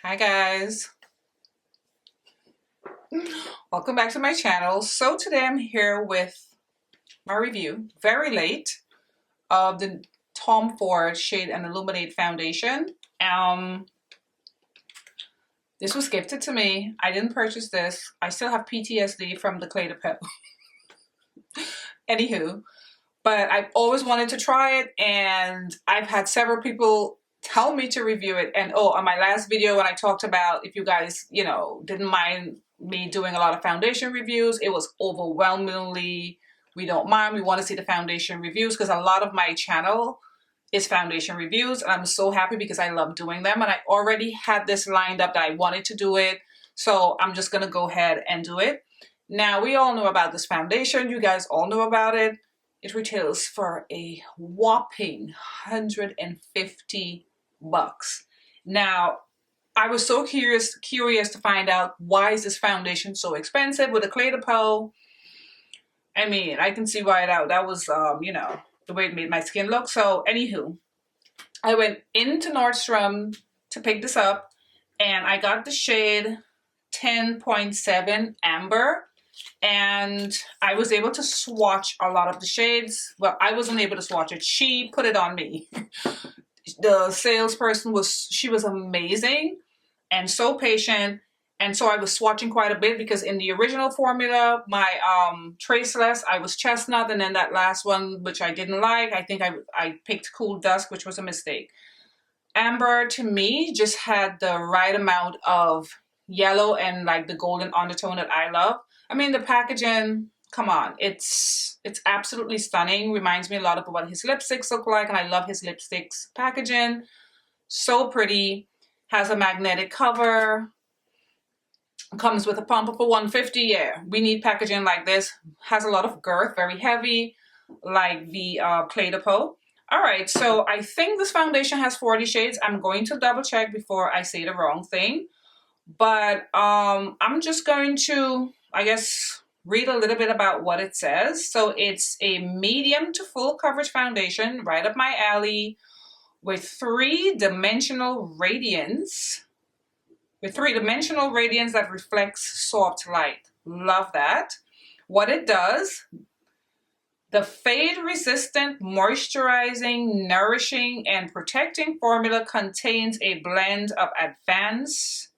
Hi guys, welcome back to my channel. So today I'm here with my review, very late, of the Tom Ford Shade and Illuminate foundation. This was gifted to me. I didn't purchase this. I still have PTSD from the clay to pebble. Anywho, but I've always wanted to try it, and I've had several people tell me to review it. And on my last video when I talked about, if you guys, didn't mind me doing a lot of foundation reviews, it was overwhelmingly, we don't mind, we want to see the foundation reviews, because a lot of my channel is foundation reviews, and I'm so happy because I love doing them, and I already had this lined up that I wanted to do it, so I'm just gonna go ahead and do it. Now, we all know about this foundation. You guys all know about it. It retails for a whopping $150. Now, I was so curious to find out, why is this foundation so expensive with a clay to pearl? I mean, I can see why that was, the way it made my skin look. So, anywho, I went into Nordstrom to pick this up, and I got the shade 10.7 Amber. And I was able to swatch a lot of the shades. Well, I wasn't able to swatch it. She put it on me. The salesperson she was amazing and so patient. And so I was swatching quite a bit, because in the original formula, my traceless, I was chestnut. And then that last one, which I didn't like, I think I picked Cool Dusk, which was a mistake. Amber, to me, just had the right amount of yellow and like the golden undertone that I love. I mean, the packaging, come on, it's absolutely stunning. Reminds me a lot of what his lipsticks look like, and I love his lipsticks packaging. So pretty. Has a magnetic cover. Comes with a pump for $150. Yeah, we need packaging like this. Has a lot of girth, very heavy, like the Clay de Peau. All right, so I think this foundation has 40 shades. I'm going to double check before I say the wrong thing. But I'm just going to, I guess, read a little bit about what it says. So it's a medium to full coverage foundation, right up my alley, with three-dimensional radiance. That reflects soft light. Love that. What it does: the fade-resistant, moisturizing, nourishing, and protecting formula contains a blend of advanced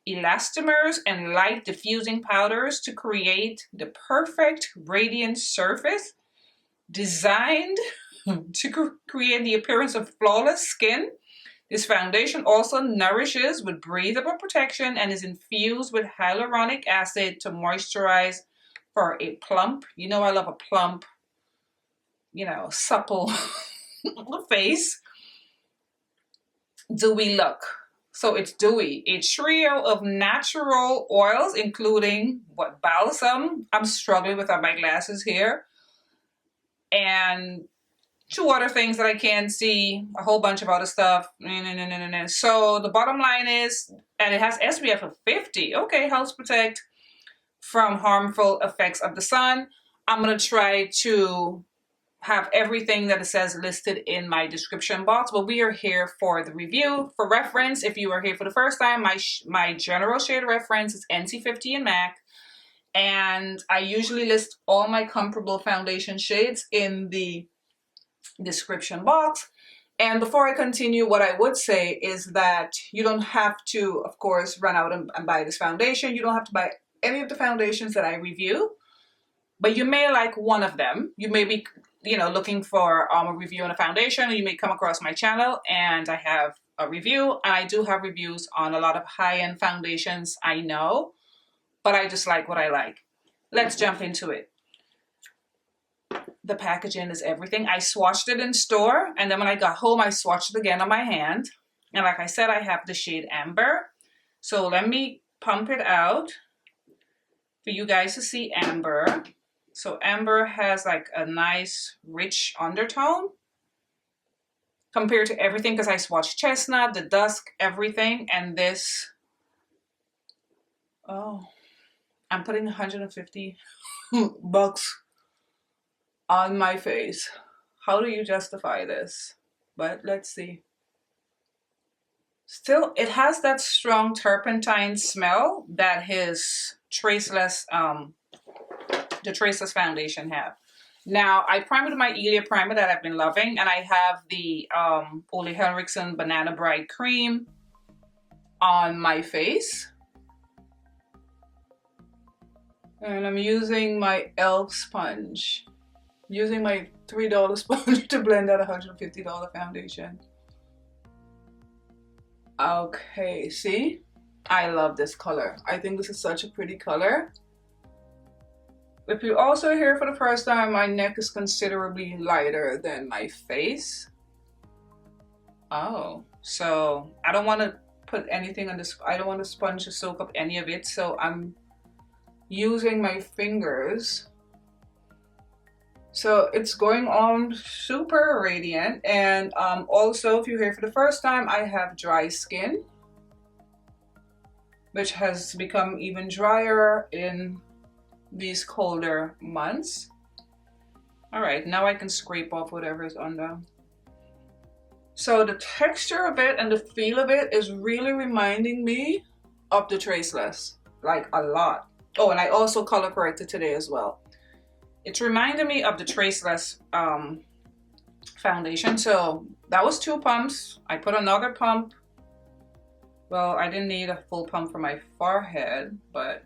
elastomers and light-diffusing powders to create the perfect radiant surface designed to create the appearance of flawless skin. This foundation also nourishes with breathable protection and is infused with hyaluronic acid to moisturize for a plump, I love a plump, supple face, dewy look. So it's dewy. A trio of natural oils, including balsam. I'm struggling without my glasses here. And two other things that I can't see. A whole bunch of other stuff. So the bottom line is, and it has SPF of 50. Okay, helps protect from harmful effects of the sun. I'm going to try to have everything that it says listed in my description box, but we are here for the review. For reference, if you are here for the first time, my general shade reference is NC50 and MAC, and I usually list all my comparable foundation shades in the description box. And before I continue, what I would say is that you don't have to, of course, run out and buy this foundation. You don't have to buy any of the foundations that I review, but you may like one of them. You may be looking for a review on a foundation, and you may come across my channel and I have a review, and I do have reviews on a lot of high-end foundations, I know, but I just like what I like. Let's jump into it. The packaging is everything. I swatched it in store, and then when I got home, I swatched it again on my hand. And like I said, I have the shade Amber. So let me pump it out for you guys to see Amber. So Amber has like a nice rich undertone compared to everything, because I swatched chestnut, the dusk, everything, and this, I'm putting $150 on my face. How do you justify this? But let's see. Still, it has that strong turpentine smell that his Traceless, the Traceless foundation have. Now, I primed with my Ilia primer that I've been loving, and I have the Ole Henriksen Banana Bright Cream on my face. And I'm using my e.l.f. sponge. Using my $3 sponge to blend that $150 foundation. Okay, see? I love this color. I think this is such a pretty color. If you're also here for the first time, my neck is considerably lighter than my face. Oh, so I don't want to put anything on this. I don't want the sponge to soak up any of it, so I'm using my fingers. So it's going on super radiant. And also, if you're here for the first time, I have dry skin, which has become even drier in these colder months. All right, now I can scrape off whatever is under. So the texture of it and the feel of it is really reminding me of the Traceless, like a lot. Oh, and I also color corrected today as well. It's reminding me of the Traceless foundation. So that was 2 pumps. I put another pump. Well, I didn't need a full pump for my forehead, but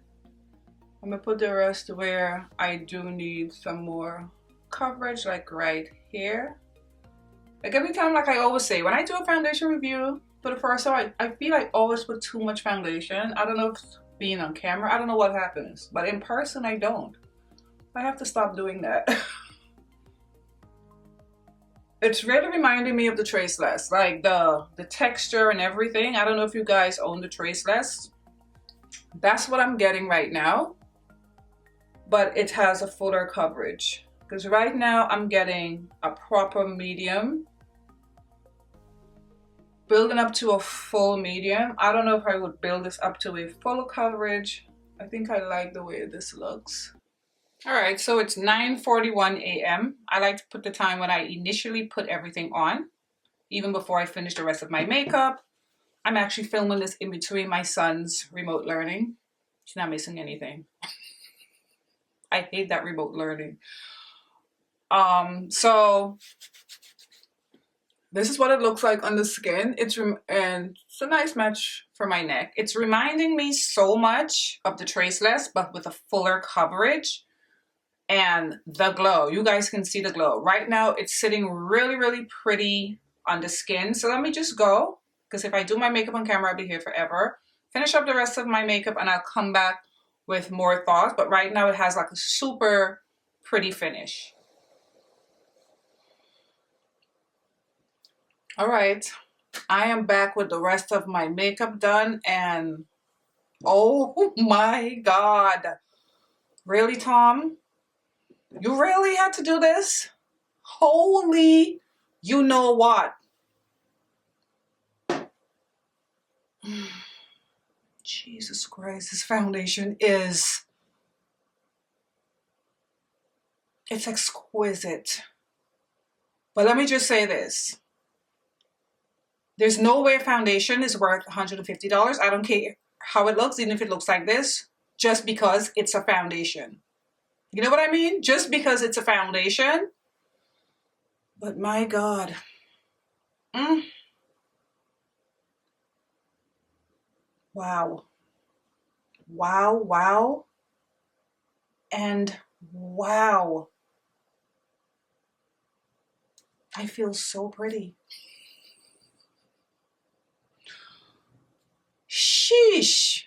I'm gonna put the rest where I do need some more coverage, like right here. Like every time, like I always say, when I do a foundation review for the first time, I feel I always put too much foundation. I don't know if it's being on camera, I don't know what happens, but in person I don't. I have to stop doing that. It's really reminding me of the Traceless, like the texture and everything. I don't know if you guys own the Traceless. That's what I'm getting right now, but it has a fuller coverage. Because right now I'm getting a proper medium, building up to a full medium. I don't know if I would build this up to a full coverage. I think I like the way this looks. All right, so it's 9:41 a.m. I like to put the time when I initially put everything on, even before I finish the rest of my makeup. I'm actually filming this in between my son's remote learning. He's not missing anything. I hate that remote learning. So this is what it looks like on the skin. And it's a nice match for my neck. It's reminding me so much of the Traceless, but with a fuller coverage. And the glow, you guys can see the glow. Right now, it's sitting really, really pretty on the skin. So let me just go, because if I do my makeup on camera, I'll be here forever. Finish up the rest of my makeup and I'll come back with more thoughts. But right now, it has like a super pretty finish. All right, I am back with the rest of my makeup done. And oh my God. Really, Tom? You really had to do this? Holy, you know what? Jesus Christ, this foundation is, it's exquisite. But let me just say this. There's no way a foundation is worth $150. I don't care how it looks, even if it looks like this, just because it's a foundation. You know what I mean? Just because it's a foundation. But my God. Wow. Wow, wow. And wow. I feel so pretty. Sheesh.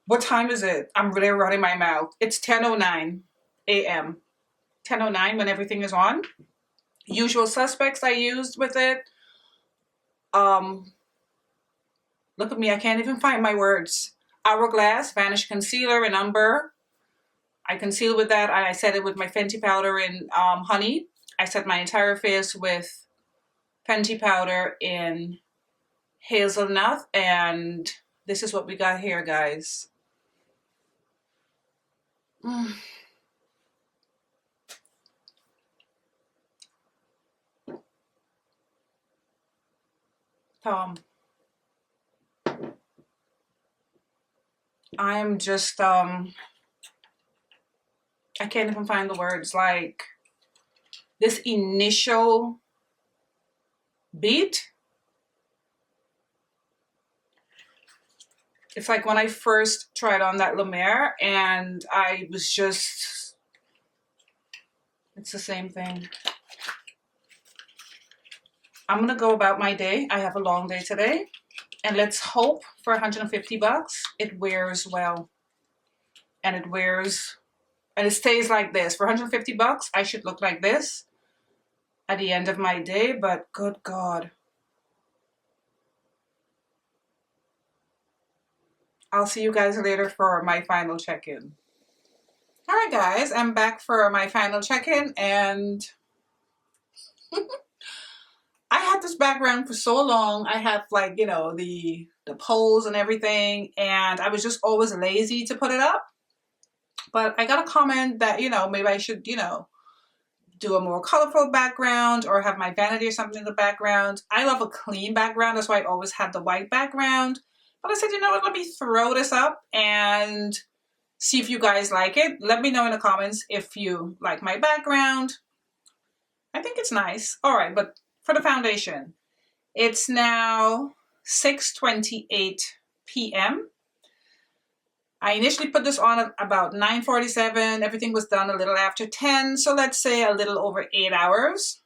What time is it? I'm really running my mouth. It's 10:09 a.m. 10:09 when everything is on. Usual suspects I used with it. Look at me, I can't even find my words. Hourglass Vanish Concealer in Umber. I conceal with that, and I set it with my Fenty powder in Honey. I set my entire face with Fenty powder in Hazelnut, and this is what we got here, guys. I'm just, I can't even find the words, like this initial beat. It's like when I first tried on that Lumiere and I was just, it's the same thing. I'm gonna go about my day. I have a long day today, and let's hope for 150 bucks it wears well, and it wears, and it stays like this. For 150 bucks, I should look like this at the end of my day, but good God. I'll see you guys later for my final check-in. All right, guys, I'm back for my final check-in, and I had this background for so long. I have, like, you know, the poles and everything, and I was just always lazy to put it up. But I got a comment that, you know, maybe I should, you know, do a more colorful background or have my vanity or something in the background. I love a clean background. That's why I always had the white background. But I said, you know what, let me throw this up and see if you guys like it. Let me know in the comments if you like my background. I think it's nice. All right, but for the foundation, it's now 6:28 p.m. I initially put this on at about 9:47. Everything was done a little after 10. So let's say a little over 8 hours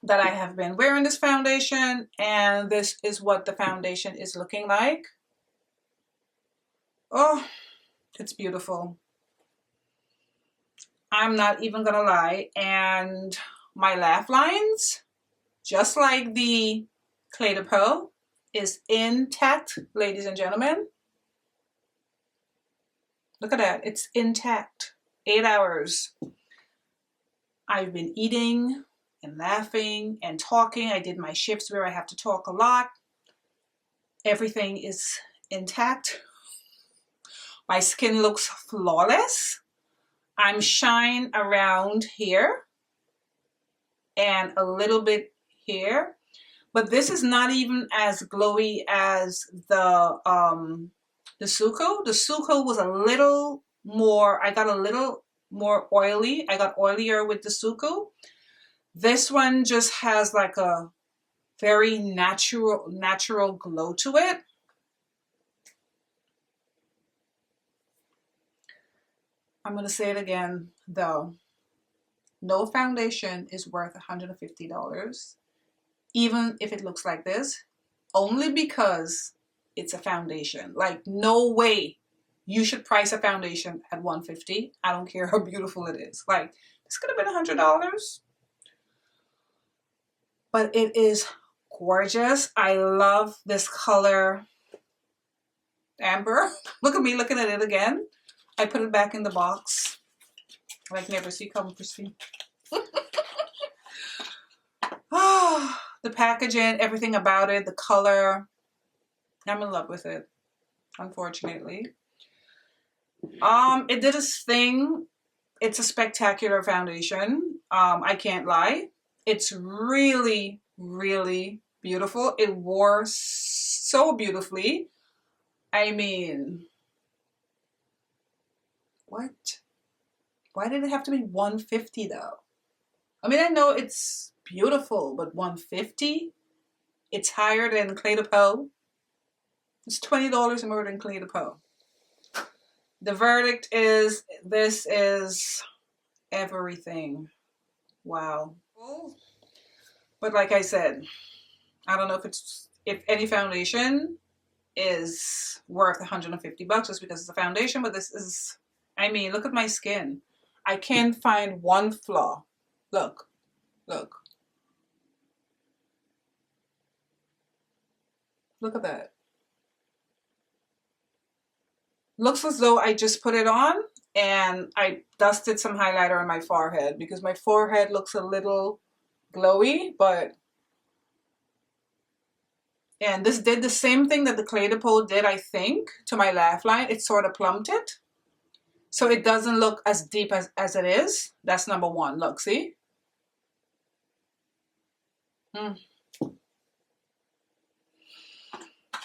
that I have been wearing this foundation. And this is what the foundation is looking like. Oh, it's beautiful. I'm not even gonna lie. And my laugh lines, just like the Clé de Peau, is intact, ladies and gentlemen. Look at that, it's intact. 8 hours. I've been eating and laughing and talking. I did my shifts where I have to talk a lot. Everything is intact. My skin looks flawless. I'm shine around here and a little bit here, but this is not even as glowy as the Suco. The Suco was a little more, I got a little more oily. I got oilier with the Suco. This one just has like a very natural glow to it. I'm going to say it again, though. No foundation is worth $150, even if it looks like this, only because it's a foundation. Like, no way you should price a foundation at $150. I don't care how beautiful it is. Like, this could have been $100, but it is gorgeous. I love this color, amber. Look at me looking at it again. I put it back in the box. Like never see come see. Oh, the packaging, everything about it, the color. I'm in love with it, unfortunately. It did its thing. It's a spectacular foundation. I can't lie. It's really, really beautiful. It wore so beautifully. I mean, what? Why did it have to be $150 though? I mean, I know it's beautiful, but $150? It's higher than Clé de Peau. It's $20 more than Clé de Peau. The verdict is, this is everything. Wow. But like I said, I don't know if any foundation is worth $150 just because it's a foundation, but this is, I mean, look at my skin. I can't find one flaw. Look, look. Look at that. Looks as though I just put it on and I dusted some highlighter on my forehead because my forehead looks a little glowy, but, and this did the same thing that the Clé de Peau did, I think, to my laugh line. It sort of plumped it. So it doesn't look as deep as it is. That's number one. Look, see?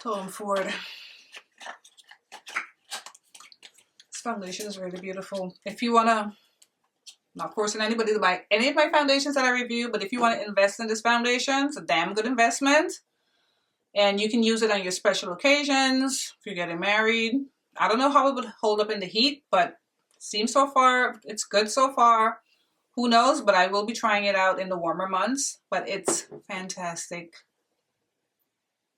Tom Ford. This foundation is really beautiful. If you wanna, not forcing anybody to buy any of my foundations that I review, but if you want to invest in this foundation, it's a damn good investment. And you can use it on your special occasions, if you're getting married. I don't know how it would hold up in the heat, but seems so far, it's good so far. Who knows, but I will be trying it out in the warmer months, but it's fantastic.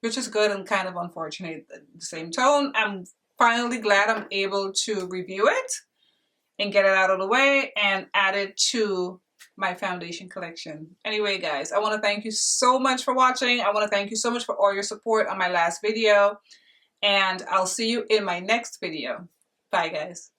Which is good and kind of unfortunate at the same tone. I'm finally glad I'm able to review it and get it out of the way and add it to my foundation collection. Anyway, guys, I want to thank you so much for watching. I want to thank you so much for all your support on my last video. And I'll see you in my next video. Bye, guys.